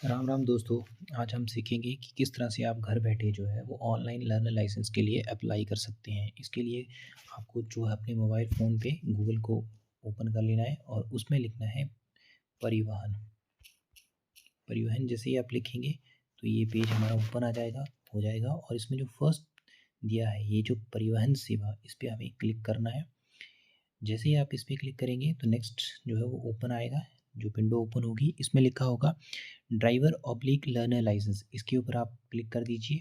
राम राम दोस्तों। आज हम सीखेंगे कि किस तरह से आप घर बैठे जो है वो ऑनलाइन लर्नर लाइसेंस के लिए अप्लाई कर सकते हैं। इसके लिए आपको जो है अपने मोबाइल फ़ोन पे गूगल को ओपन कर लेना है और उसमें लिखना है परिवहन। परिवहन जैसे ही आप लिखेंगे तो ये पेज हमारा ओपन आ जाएगा हो जाएगा और इसमें जो फर्स्ट दिया है ये जो परिवहन सेवा, इस पर हमें क्लिक करना है। जैसे ही आप इस पर क्लिक करेंगे तो नेक्स्ट जो है वो ओपन आएगा। जो विंडो ओपन होगी इसमें लिखा होगा ड्राइवर ऑब्लिक लर्नर लाइसेंस, इसके ऊपर आप क्लिक कर दीजिए।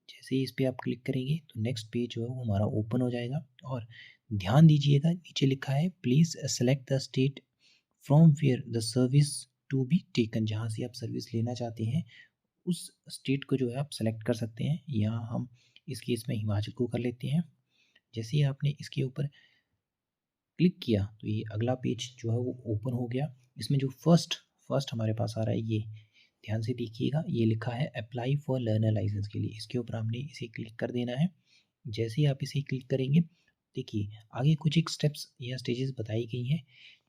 जैसे ही इस पे आप क्लिक करेंगे तो नेक्स्ट पेज जो है वो हमारा ओपन हो जाएगा और ध्यान दीजिएगा नीचे लिखा है please select the state from where the service to be taken. जहाँ से आप सर्विस लेना चाहते हैं उस स्टेट को जो है आप सेलेक्ट कर सकते हैं। यहाँ हम इस केस में हिमाचल को कर लेते हैं। जैसे ही आपने इसके ऊपर क्लिक किया तो ये अगला पेज जो है वो ओपन हो गया। इसमें जो फर्स्ट फर्स्ट हमारे पास आ रहा है, ये ध्यान से देखिएगा, ये लिखा है अप्लाई फॉर लर्नर लाइसेंस के लिए। इसके ऊपर हमने इसे क्लिक कर देना है। जैसे ही आप इसे क्लिक करेंगे देखिए आगे कुछ एक स्टेप्स या स्टेजेस बताई गई हैं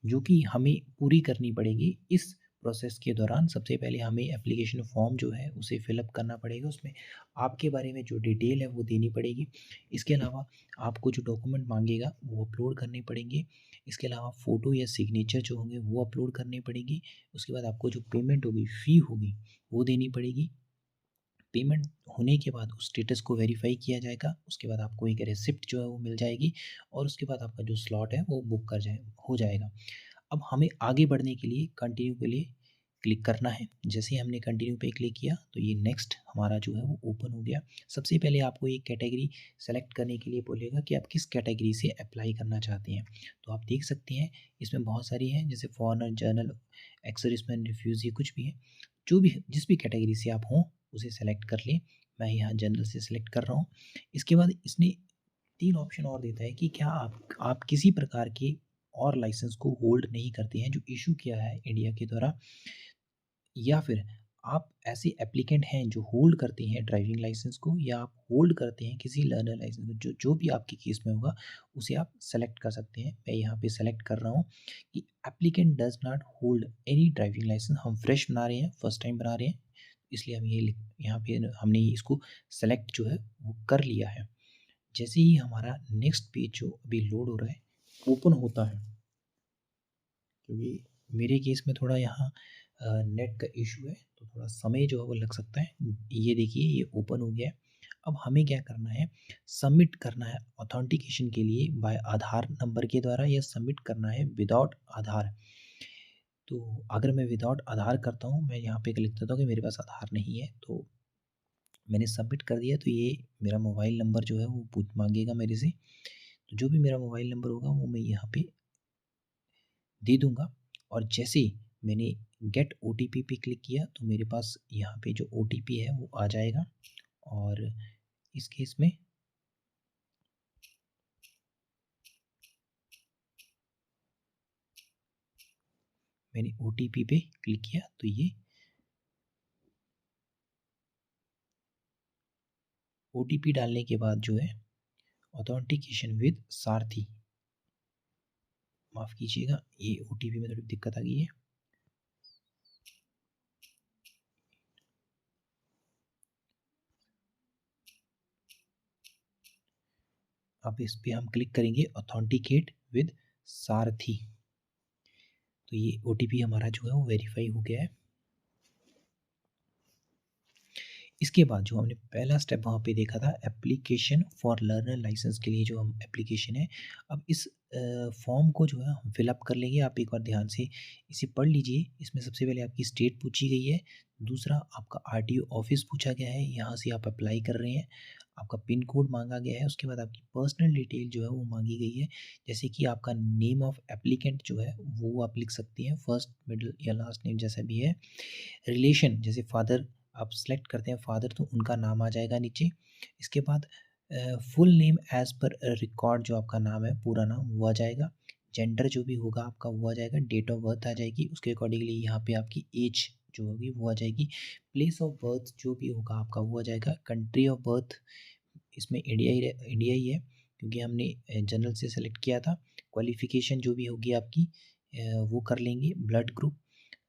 जो कि हमें पूरी करनी पड़ेगी। इस प्रोसेस के दौरान सबसे पहले हमें एप्लीकेशन फॉर्म जो है उसे फिलअप करना पड़ेगा। उसमें आपके बारे में जो डिटेल है वो देनी पड़ेगी। इसके अलावा आपको जो डॉक्यूमेंट मांगेगा वो अपलोड करने पड़ेंगे। इसके अलावा फ़ोटो या सिग्नेचर जो होंगे वो अपलोड करने पड़ेंगी। उसके बाद आपको जो पेमेंट होगी, फ़ी होगी, वो देनी पड़ेगी। पेमेंट होने के बाद उस स्टेटस को वेरीफाई किया जाएगा। उसके बाद आपको एक रिसिप्ट जो है वो मिल जाएगी और उसके बाद आपका जो स्लॉट है वो बुक कर जाए हो जाएगा। अब हमें आगे बढ़ने के लिए कंटिन्यू के लिए क्लिक करना है। जैसे ही हमने कंटिन्यू पे क्लिक किया तो ये नेक्स्ट हमारा जो है वो ओपन हो गया। सबसे पहले आपको एक कैटेगरी सेलेक्ट करने के लिए बोलेगा कि आप किस कैटेगरी से अप्लाई करना चाहते हैं। तो आप देख सकते हैं इसमें बहुत सारी हैं, जैसे foreigner, journal, ex serviceman, refugee, कुछ भी है। जो भी जिस भी कैटेगरी से आप हों उसे सेलेक्ट कर लें। मैं यहाँ जनरल से सेलेक्ट कर रहा हूँ। इसके बाद इसने 3 ऑप्शन और देता है कि क्या आप किसी प्रकार के और लाइसेंस को होल्ड नहीं करते हैं जो इश्यू किया है इंडिया के द्वारा, या फिर आप ऐसे एप्लीकेंट हैं जो होल्ड करते हैं ड्राइविंग लाइसेंस को, या आप होल्ड करते हैं किसी लर्नर लाइसेंस को। जो जो भी आपके केस में होगा उसे आप सेलेक्ट कर सकते हैं। मैं यहाँ पे सेलेक्ट कर रहा हूँ कि applicant does not hold any driving license. हम फ्रेश बना रहे हैं, फर्स्ट टाइम बना रहे हैं, इसलिए हम ये यहाँ पे हमने इसको सेलेक्ट जो है वो कर लिया है। जैसे ही हमारा नेक्स्ट पेज जो अभी लोड हो रहा है ओपन होता है, क्योंकि मेरे केस में थोड़ा यहाँ नेट का इशू है तो थोड़ा समय जो है वो लग सकता है। ये देखिए ये ओपन हो गया है। अब हमें क्या करना है, सबमिट करना है ऑथेंटिकेशन के लिए बाय आधार नंबर के द्वारा, या सबमिट करना है विदाउट आधार। तो अगर मैं विदाउट आधार करता हूँ, मैं यहाँ पे लिख देता हूँ कि मेरे पास आधार नहीं है, तो मैंने सबमिट कर दिया। तो ये मेरा मोबाइल नंबर जो है वो पूछ मांगेगा मेरे से। तो जो भी मेरा मोबाइल नंबर होगा वो मैं यहाँ पे दे दूँगा। और जैसे ही मैंने गेट ओटीपी पे क्लिक किया तो मेरे पास यहाँ पे जो ओटीपी है वो आ जाएगा। और इस केस में मैंने ओटीपी पे क्लिक किया तो ये ओटीपी डालने के बाद जो है ऑथेंटिकेशन विद सारथी, माफ़ कीजिएगा ये ओटीपी में थोड़ी दिक्कत आ गई है। अब इस पे हम क्लिक करेंगे ऑथेंटिकेट विद सारथी। तो ये ओटीपी हमारा जो है वो वेरीफाई हो गया है। इसके बाद जो हमने पहला स्टेप वहाँ पे देखा था एप्लीकेशन फॉर लर्नर लाइसेंस के लिए जो हम एप्लीकेशन है, अब इस फॉर्म को जो है हम फिलअप कर लेंगे। आप एक बार ध्यान से इसे पढ़ लीजिए। इसमें सबसे पहले आपकी स्टेट पूछी गई है, दूसरा आपका आरटीओ ऑफिस पूछा गया है, यहाँ से आप अप्लाई कर रहे हैं, आपका पिन कोड मांगा गया है, उसके बाद आपकी पर्सनल डिटेल जो है वो मांगी गई है, जैसे कि आपका नेम ऑफ एप्लीकेंट जो है वो आप लिख सकते हैं, फर्स्ट मिडिल या लास्ट नेम जैसा भी है। रिलेशन जैसे फादर आप सेलेक्ट करते हैं फादर तो उनका नाम आ जाएगा नीचे। इसके बाद full name as per record जो आपका नाम है पूरा नाम वो आ जाएगा। जेंडर जो भी होगा आपका वो आ जाएगा। डेट ऑफ बर्थ आ जाएगी, उसके अकॉर्डिंगली यहाँ पे आपकी एज जो होगी वो आ जाएगी। प्लेस ऑफ बर्थ जो भी होगा आपका वो आ जाएगा। कंट्री ऑफ बर्थ इसमें इंडिया ही है क्योंकि हमने जनरल से सेलेक्ट किया था। क्वालिफ़िकेशन जो भी होगी आपकी वो कर लेंगे। ब्लड ग्रुप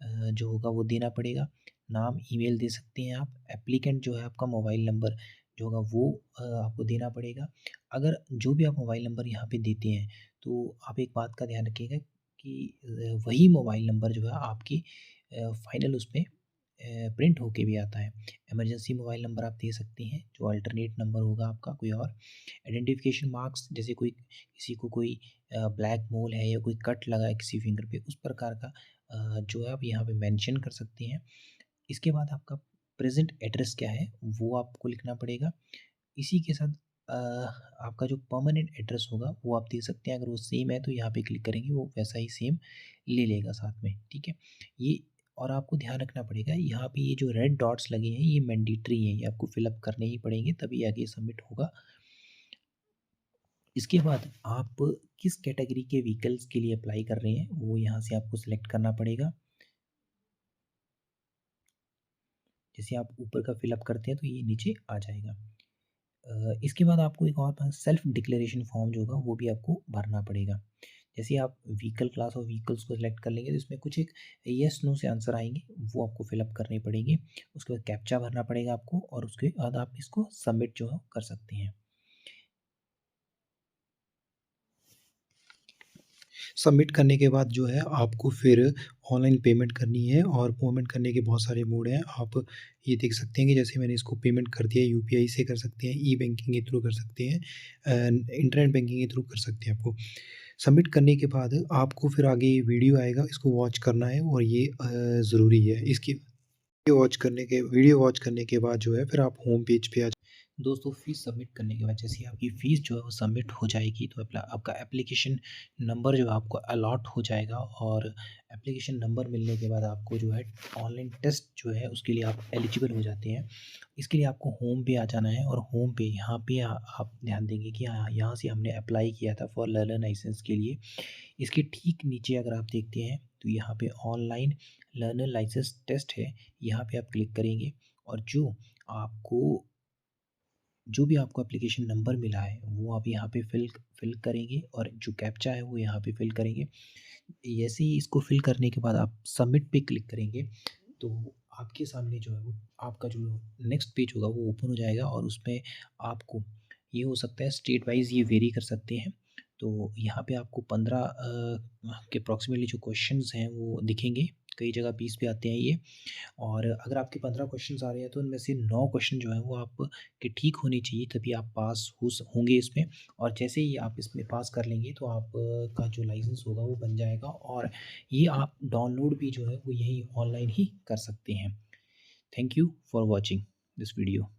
जो होगा वो देना पड़ेगा। नाम, ईमेल दे सकते हैं आप। एप्लीकेंट जो है आपका मोबाइल नंबर जो होगा वो आपको देना पड़ेगा। अगर जो भी आप मोबाइल नंबर यहाँ पे देते हैं, तो आप एक बात का ध्यान रखिएगा कि वही मोबाइल नंबर जो है आपकी फाइनल उसमें प्रिंट होके भी आता है। इमरजेंसी मोबाइल नंबर आप दे सकते हैं, जो अल्टरनेट नंबर होगा आपका कोई और। आइडेंटिफिकेशन मार्क्स, जैसे कोई किसी को कोई ब्लैक मोल है या कोई कट लगा है किसी फिंगर पे, उस प्रकार का जो है आप यहाँ पे मेंशन कर सकते हैं। इसके बाद आपका प्रेज़ेंट एड्रेस क्या है, वो आपको लिखना पड़ेगा। इसी के साथ आपका जो परमानेंट एड्रेस होगा वो आप दे सकते हैं। अगर वो सेम है तो यहाँ पे क्लिक करेंगे, वो वैसा ही सेम ले लेगा साथ में, ठीक है। ये और आपको ध्यान रखना पड़ेगा, यहाँ पे ये जो रेड डॉट्स लगे हैं ये मैंडेटरी हैं, ये आपको फिल अप करने ही पड़ेंगे, तभी आगे सबमिट होगा। इसके बाद आप किस कैटेगरी के व्हीकल्स के लिए अप्लाई कर रहे हैं वो यहाँ से आपको सिलेक्ट करना पड़ेगा। जैसे आप ऊपर का फिल अप करते हैं तो ये नीचे आ जाएगा। इसके बाद आपको एक और सेल्फ डिक्लेरेशन फॉर्म जो होगा वो भी आपको भरना पड़ेगा। जैसे आप व्हीकल क्लास और व्हीकल्स को सिलेक्ट कर लेंगे तो इसमें कुछ एक येस नो से आंसर आएंगे, वो आपको फिलअप करने पड़ेंगे। उसके बाद कैप्चा भरना पड़ेगा आपको, और उसके बाद आप इसको सबमिट जो है कर सकते हैं। सबमिट करने के बाद जो है आपको फिर ऑनलाइन पेमेंट करनी है, और पेमेंट करने के बहुत सारे मोड हैं। आप ये देख सकते हैं कि जैसे मैंने इसको पेमेंट कर दिया, यूपीआई से कर सकते हैं, ई बैंकिंग के थ्रू कर सकते हैं, इंटरनेट बैंकिंग के थ्रू कर सकते हैं। आपको सबमिट करने के बाद आपको फिर आगे वीडियो आएगा, इसको वॉच करना है, और ये ज़रूरी है। इसकी वीडियो वॉच करने के बाद जो है फिर आप होम पेज पे आ दोस्तों, फ़ीस सबमिट करने के बाद जैसे ही आपकी फ़ीस जो है वो सबमिट हो जाएगी, तो आपका एप्लीकेशन नंबर जो है आपको अलॉट हो जाएगा, और एप्लीकेशन नंबर मिलने के बाद आपको जो है ऑनलाइन टेस्ट जो है उसके लिए आप एलिजिबल हो जाते हैं। इसके लिए आपको होम पे आ जाना है, और होम पे यहाँ पे आप ध्यान देंगे कि हाँ, यहाँ से हमने अप्लाई किया था फॉर लर्नर लाइसेंस के लिए। इसके ठीक नीचे अगर आप देखते हैं तो यहाँ पे ऑनलाइन लर्नर लाइसेंस टेस्ट है, यहाँ पे आप क्लिक करेंगे, और आपको जो भी आपको एप्लीकेशन नंबर मिला है वो आप यहाँ पे फिल करेंगे, और जो कैप्चा है वो यहाँ पे फिल करेंगे। जैसे ही इसको फिल करने के बाद आप सबमिट पे क्लिक करेंगे, तो आपके सामने जो है वो आपका जो नेक्स्ट पेज होगा वो ओपन हो जाएगा, और उसमें आपको ये हो सकता है स्टेट वाइज़ ये वेरी कर सकते हैं। तो यहाँ पे आपको 15 के अप्रॉक्सिमेटली जो क्वेश्चंस हैं वो दिखेंगे, कई जगह 20 भी आते हैं ये। और अगर आपके 15 क्वेश्चंस आ रहे हैं तो उनमें से 9 क्वेश्चन जो हैं वो आपके ठीक होने चाहिए, तभी आप पास होंगे इसमें। और जैसे ही आप इसमें पास कर लेंगे तो आप का जो लाइसेंस होगा वो बन जाएगा, और ये आप डाउनलोड भी जो है वो यहीं ऑनलाइन ही कर सकते हैं। Thank you for watching this video.